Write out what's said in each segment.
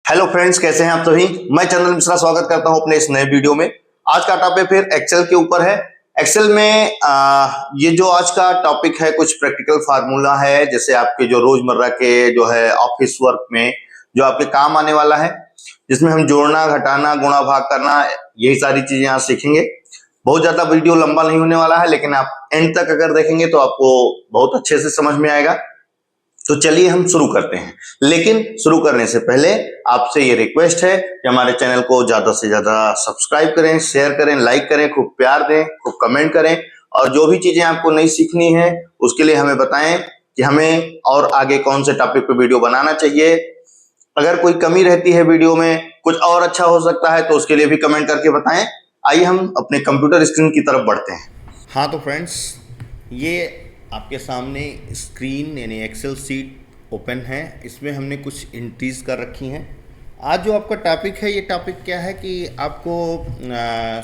Hello friends, कैसे हैं आप सभी। मैं चंदन मिश्रा स्वागत करता हूं अपने इस नए वीडियो में। आज का टॉपिक फिर एक्सेल के ऊपर है। एक्सेल में ये जो आज का टॉपिक है कुछ प्रैक्टिकल फार्मूला है, जैसे आपके जो रोजमर्रा के जो है ऑफिस वर्क में जो आपके काम आने वाला है, जिसमें हम जोड़ना, घटाना, गुणा, भाग करना, यही सारी चीजें आज सीखेंगे। बहुत ज्यादा वीडियो लंबा नहीं होने वाला है, लेकिन आप एंड तक अगर देखेंगे तो आपको बहुत अच्छे से समझ में आएगा। तो चलिए हम शुरू करते हैं। लेकिन शुरू करने से पहले आपसे ये रिक्वेस्ट है कि हमारे चैनल को ज्यादा से ज्यादा सब्सक्राइब करें, शेयर करें, लाइक करें, खूब प्यार दें, खूब कमेंट करें, और जो भी चीजें आपको नहीं सीखनी है उसके लिए हमें बताएं कि हमें और आगे कौन से टॉपिक पे वीडियो बनाना चाहिए। अगर कोई कमी रहती है वीडियो में, कुछ और अच्छा हो सकता है, तो उसके लिए भी कमेंट करके बताएं। आइए हम अपने कंप्यूटर स्क्रीन की तरफ बढ़ते हैं। हाँ तो फ्रेंड्स, ये आपके सामने स्क्रीन यानी एक्सेल सीट ओपन है। इसमें हमने कुछ एंट्रीज कर रखी हैं। आज जो आपका टॉपिक है, ये टॉपिक क्या है कि आपको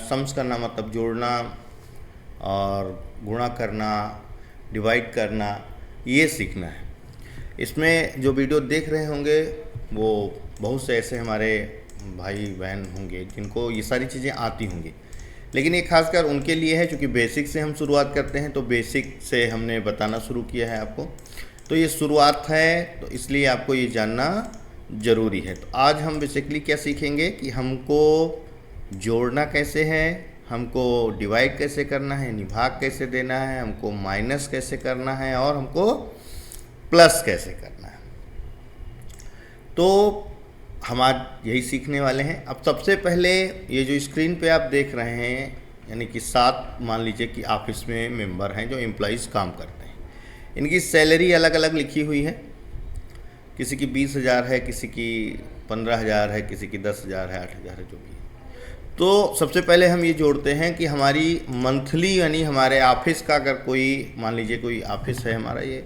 सम्स करना मतलब जोड़ना और गुणा करना, डिवाइड करना, ये सीखना है। इसमें जो वीडियो देख रहे होंगे वो बहुत से ऐसे हमारे भाई बहन होंगे जिनको ये सारी चीज़ें आती होंगी, लेकिन ये खासकर उनके लिए है क्योंकि बेसिक से हम शुरुआत करते हैं। तो बेसिक से हमने बताना शुरू किया है आपको, तो ये शुरुआत है, तो इसलिए आपको ये जानना ज़रूरी है। तो आज हम बेसिकली क्या सीखेंगे कि हमको जोड़ना कैसे है, हमको डिवाइड कैसे करना है, भाग कैसे देना है, हमको माइनस कैसे करना है और हमको प्लस कैसे करना है। तो हम आज यही सीखने वाले हैं। अब सबसे पहले ये जो स्क्रीन पे आप देख रहे हैं, यानी कि 7 मान लीजिए कि ऑफिस में मेंबर हैं जो एम्प्लॉइज़ काम करते हैं। इनकी सैलरी अलग अलग लिखी हुई है। किसी की 20,000 है, किसी की 15,000 है, किसी की 10,000 है, 8,000 है, जो भी है। तो सबसे पहले हम ये जोड़ते हैं कि हमारी मंथली यानी हमारे ऑफिस का, अगर कोई मान लीजिए कोई ऑफिस है हमारा ये,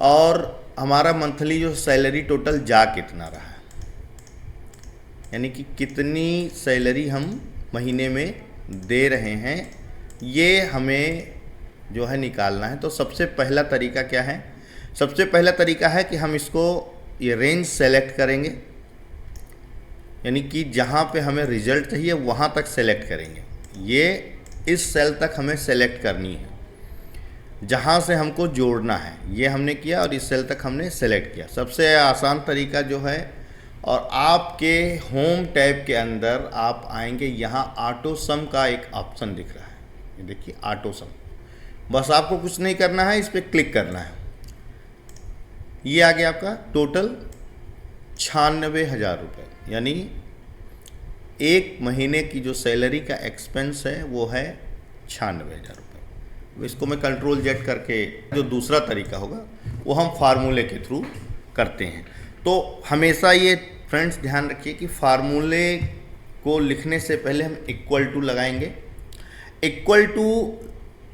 और हमारा मंथली जो सैलरी टोटल जा कितना रहा है, यानी कि कितनी सैलरी हम महीने में दे रहे हैं, ये हमें जो है निकालना है। तो सबसे पहला तरीका क्या है? सबसे पहला तरीका है कि हम इसको ये रेंज सेलेक्ट करेंगे, यानी कि जहाँ पे हमें रिजल्ट चाहिए वहाँ तक सेलेक्ट करेंगे। ये इस सेल तक हमें सेलेक्ट करनी है जहाँ से हमको जोड़ना है, ये हमने किया और इस सेल तक हमने सेलेक्ट किया। सबसे आसान तरीका जो है, और आपके होम टैब के अंदर आप आएंगे, यहाँ ऑटो सम का एक ऑप्शन दिख रहा है, ये देखिए ऑटो सम। बस आपको कुछ नहीं करना है, इस पर क्लिक करना है। ये आ गया आपका टोटल 96,000 रुपये, यानी एक महीने की जो सैलरी का एक्सपेंस है वो है 96,000 रुपये। इसको मैं कंट्रोल जेड करके, जो दूसरा तरीका होगा वो हम फार्मूले के थ्रू करते हैं। तो हमेशा ये फ्रेंड्स ध्यान रखिए कि फार्मूले को लिखने से पहले हम इक्वल टू लगाएंगे। इक्वल टू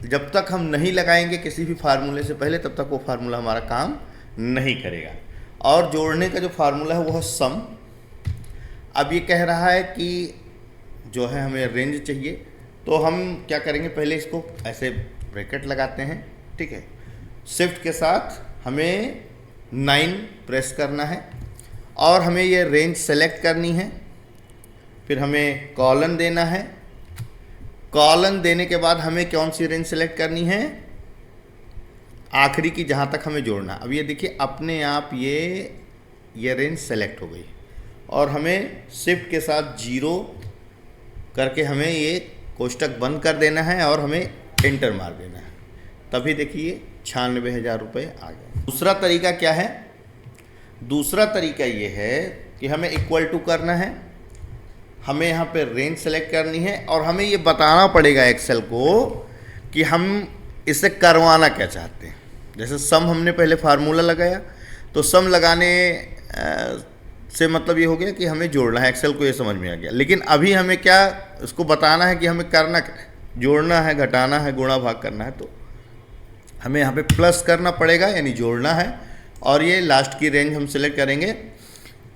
जब तक हम नहीं लगाएंगे किसी भी फार्मूले से पहले, तब तक वो फार्मूला हमारा काम नहीं करेगा। और जोड़ने का जो फार्मूला है वो है सम। अब ये कह रहा है कि जो है हमें रेंज चाहिए, तो हम क्या करेंगे, पहले इसको ऐसे ब्रैकेट लगाते हैं, ठीक है। शिफ्ट के साथ हमें 9 प्रेस करना है और हमें ये रेंज सेलेक्ट करनी है। फिर हमें कॉलन देना है। कॉलन देने के बाद हमें कौन सी रेंज सेलेक्ट करनी है? आखिरी की, जहाँ तक हमें जोड़ना। अब ये देखिए अपने आप ये रेंज सेलेक्ट हो गई, और हमें शिफ्ट के साथ 0 करके हमें ये कोष्टक बंद कर देना है और हमें एंटर मार देना है। तभी देखिए 96,000 रुपये आ गए। दूसरा तरीका क्या है? दूसरा तरीका ये है कि हमें इक्वल टू करना है, हमें यहाँ पे रेंज सेलेक्ट करनी है, और हमें ये बताना पड़ेगा एक्सेल को कि हम इसे करवाना क्या चाहते हैं। जैसे सम हमने पहले फार्मूला लगाया, तो सम लगाने से मतलब ये हो गया कि हमें जोड़ना है, एक्सेल को ये समझ में आ गया। लेकिन अभी हमें क्या इसको बताना है कि हमें करना क्या, जोड़ना है, घटाना है, गुणा भाग करना है। तो हमें यहाँ पे प्लस करना पड़ेगा, यानी जोड़ना है, और ये लास्ट की रेंज हम सिलेक्ट करेंगे।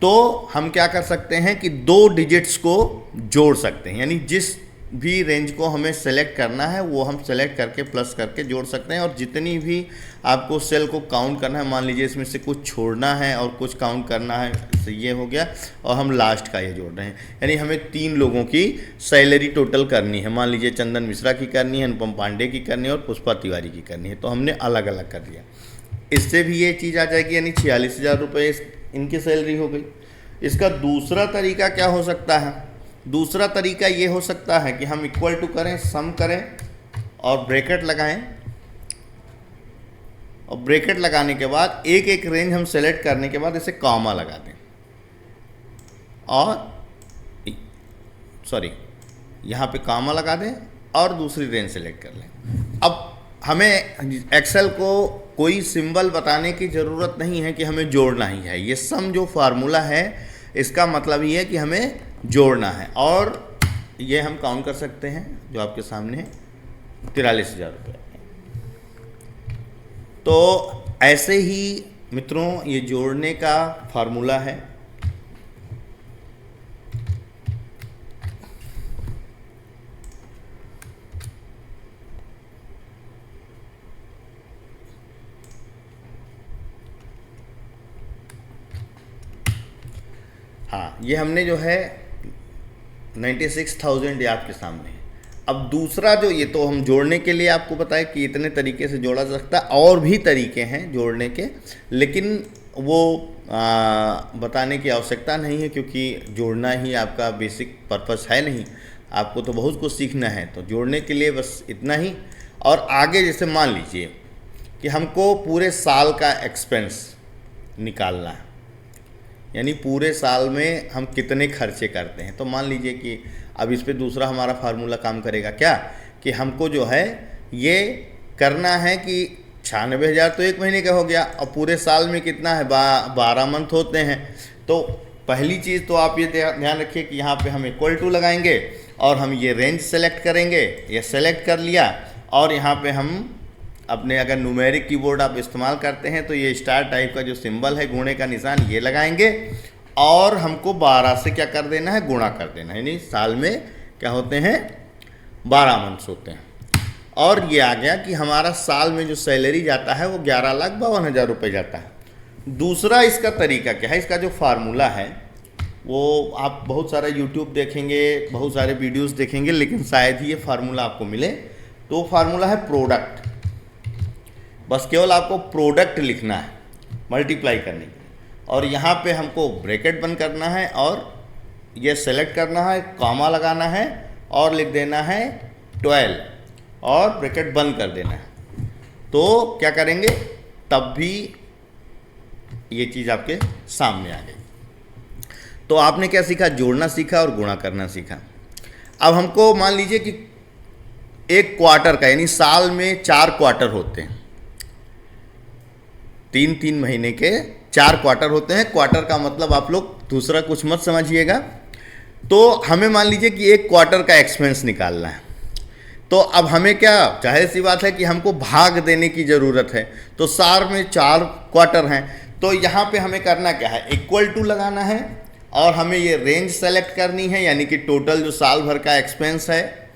तो हम क्या कर सकते हैं कि 2 डिजिट्स को जोड़ सकते हैं, यानी जिस भी रेंज को हमें सेलेक्ट करना है वो हम सेलेक्ट करके प्लस करके जोड़ सकते हैं। और जितनी भी आपको सेल को काउंट करना है, मान लीजिए इसमें से कुछ छोड़ना है और कुछ काउंट करना है, तो ये हो गया और हम लास्ट का ये जोड़ रहे हैं। यानी हमें 3 लोगों की सैलरी टोटल करनी है। मान लीजिए चंदन मिश्रा की करनी है, अनुपम पांडे की करनी है और पुष्पा तिवारी की करनी है, तो हमने अलग अलग कर दिया। इससे भी ये चीज़ आ जाएगी, यानी 46,000 रुपये इनकी सैलरी हो गई। इसका दूसरा तरीका क्या हो सकता है? दूसरा तरीका ये हो सकता है कि हम इक्वल टू करें, सम करें और ब्रैकेट लगाएं, और ब्रैकेट लगाने के बाद एक एक रेंज हम सेलेक्ट करने के बाद इसे कॉमा लगा दें, और सॉरी यहाँ पे कॉमा लगा दें और दूसरी रेंज सेलेक्ट कर लें। अब हमें एक्सेल को कोई सिंबल बताने की ज़रूरत नहीं है कि हमें जोड़ना ही है। ये सम जो फार्मूला है इसका मतलब ये है कि हमें जोड़ना है, और ये हम काउंट कर सकते हैं जो आपके सामने है 43,000 रुपये। तो ऐसे ही मित्रों ये जोड़ने का फार्मूला है। हाँ, ये हमने जो है 96,000 ये आपके सामने है। अब दूसरा जो ये तो हम जोड़ने के लिए आपको बताया कि इतने तरीके से जोड़ा जा सकता है, और भी तरीके हैं जोड़ने के, लेकिन वो बताने की आवश्यकता नहीं है क्योंकि जोड़ना ही आपका बेसिक पर्पस है नहीं, आपको तो बहुत कुछ सीखना है। तो जोड़ने के लिए बस इतना ही। और आगे जैसे मान लीजिए कि हमको पूरे साल का एक्सपेंस निकालना है, यानी पूरे साल में हम कितने खर्चे करते हैं। तो मान लीजिए कि अब इस पे दूसरा हमारा फार्मूला काम करेगा क्या, कि हमको जो है ये करना है कि 96,000 तो एक महीने का हो गया, और पूरे साल में कितना है, 12 मंथ होते हैं। तो पहली चीज़ तो आप ये ध्यान रखिए कि यहाँ पे हम इक्वल टू लगाएंगे और हम ये रेंज सेलेक्ट करेंगे। ये सेलेक्ट कर लिया और यहाँ पे हम अपने अगर न्यूमेरिक कीबोर्ड आप इस्तेमाल करते हैं तो ये स्टार टाइप का जो सिंबल है, गुणे का निशान, ये लगाएंगे और हमको 12 से क्या कर देना है, गुणा कर देना है। यानी साल में क्या होते हैं, 12 मंथ्स होते हैं। और ये आ गया कि हमारा साल में जो सैलरी जाता है वो 11,52,000 रुपये जाता है। दूसरा इसका तरीका क्या है, इसका जो फार्मूला है वो आप बहुत सारा यूट्यूब देखेंगे, बहुत सारे वीडियोस देखेंगे, लेकिन शायद ही ये फार्मूला आपको मिले। तो फार्मूला है प्रोडक्ट। बस केवल आपको प्रोडक्ट लिखना है मल्टीप्लाई करने के लिए, और यहाँ पे हमको ब्रैकेट बंद करना है और ये सेलेक्ट करना है, कॉमा लगाना है और लिख देना है 12 और ब्रैकेट बंद कर देना है। तो क्या करेंगे, तब भी ये चीज़ आपके सामने आ गई। तो आपने क्या सीखा, जोड़ना सीखा और गुणा करना सीखा। अब हमको मान लीजिए कि एक क्वार्टर का, यानी साल में 4 क्वार्टर होते हैं, 3-3 महीने के 4 क्वार्टर होते हैं। क्वार्टर का मतलब आप लोग दूसरा कुछ मत समझिएगा। तो हमें मान लीजिए कि एक क्वार्टर का एक्सपेंस निकालना है, तो अब हमें क्या, जाहिर सी बात है कि हमको भाग देने की ज़रूरत है। तो साल में 4 क्वार्टर हैं, तो यहाँ पे हमें करना क्या है, इक्वल टू लगाना है और हमें ये रेंज सेलेक्ट करनी है, यानी कि टोटल जो साल भर का एक्सपेंस है।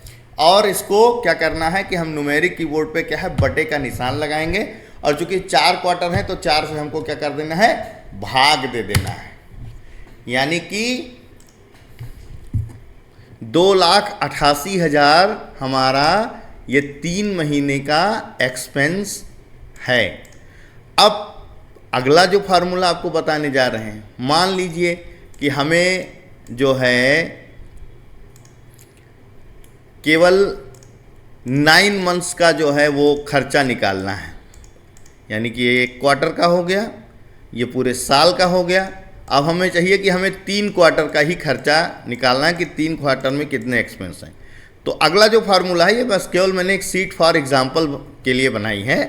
और इसको क्या करना है कि हम न्यूमेरिक कीबोर्ड पे क्या है, बटे का निशान लगाएंगे, और चूंकि 4 क्वार्टर हैं तो 4 से हमको क्या कर देना है, भाग दे देना है। यानी कि 2,88,000 हमारा ये 3 महीने का एक्सपेंस है। अब अगला जो फार्मूला आपको बताने जा रहे हैं, मान लीजिए कि हमें जो है केवल 9 मंथ्स का जो है वो खर्चा निकालना है, यानी कि ये 1 क्वार्टर का हो गया, ये पूरे साल का हो गया। अब हमें चाहिए कि हमें 3 क्वार्टर का ही खर्चा निकालना है कि 3 क्वार्टर में कितने एक्सपेंस हैं। तो अगला जो फार्मूला है ये बस केवल मैंने एक सीट फॉर एग्जांपल के लिए बनाई है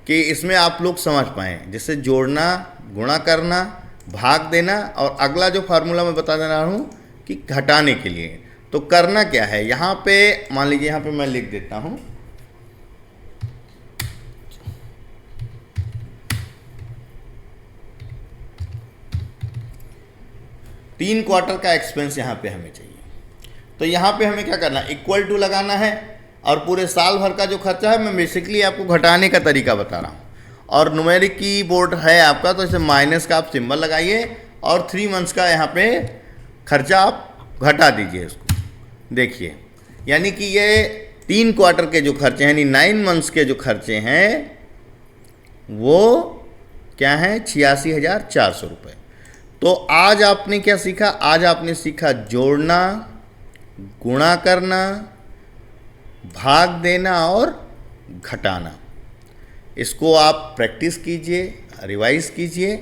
कि इसमें आप लोग समझ पाएँ, जैसे जोड़ना, गुणा करना, भाग देना। और अगला जो फार्मूला मैं बता दे रहा हूँ कि घटाने के लिए। तो करना क्या है, यहाँ पे मान लीजिए, यहाँ पे मैं लिख देता हूँ 3 क्वार्टर का एक्सपेंस यहाँ पे हमें चाहिए। तो यहाँ पे हमें क्या करना है, इक्वल टू लगाना है और पूरे साल भर का जो खर्चा है मैं बेसिकली आपको घटाने का तरीका बता रहा हूँ। और न्यूमेरिक की बोर्ड है आपका, तो इसे माइनस का आप सिंबल लगाइए और 3 मंथ्स का यहाँ पे खर्चा आप घटा दीजिए इसको। देखिए यानी कि ये 3 क्वार्टर के जो खर्चे हैं यानी 9 मंथ्स के जो खर्चे हैं वो क्या हैं, 86,400 रुपये। तो आज आपने क्या सीखा, आज आपने सीखा जोड़ना, गुणा करना, भाग देना और घटाना। इसको आप प्रैक्टिस कीजिए, रिवाइज कीजिए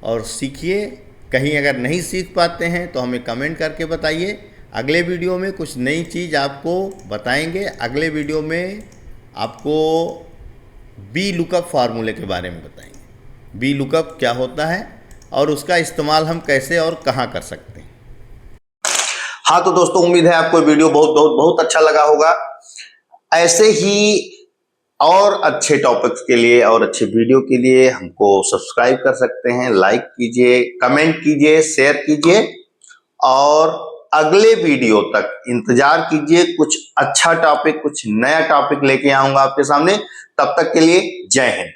और सीखिए। कहीं अगर नहीं सीख पाते हैं तो हमें कमेंट करके बताइए। अगले वीडियो में कुछ नई चीज़ आपको बताएंगे। अगले वीडियो में आपको बी लुकअप फार्मूले के बारे में बताएंगे। बी लुकअप क्या होता है और उसका इस्तेमाल हम कैसे और कहाँ कर सकते हैं। हाँ तो दोस्तों, उम्मीद है आपको वीडियो बहुत बहुत बहुत अच्छा लगा होगा। ऐसे ही और अच्छे टॉपिक्स के लिए और अच्छे वीडियो के लिए हमको सब्सक्राइब कर सकते हैं, लाइक कीजिए, कमेंट कीजिए, शेयर कीजिए और अगले वीडियो तक इंतजार कीजिए। कुछ अच्छा टॉपिक, कुछ नया टॉपिक लेके आऊंगा आपके सामने। तब तक के लिए जय हिंद।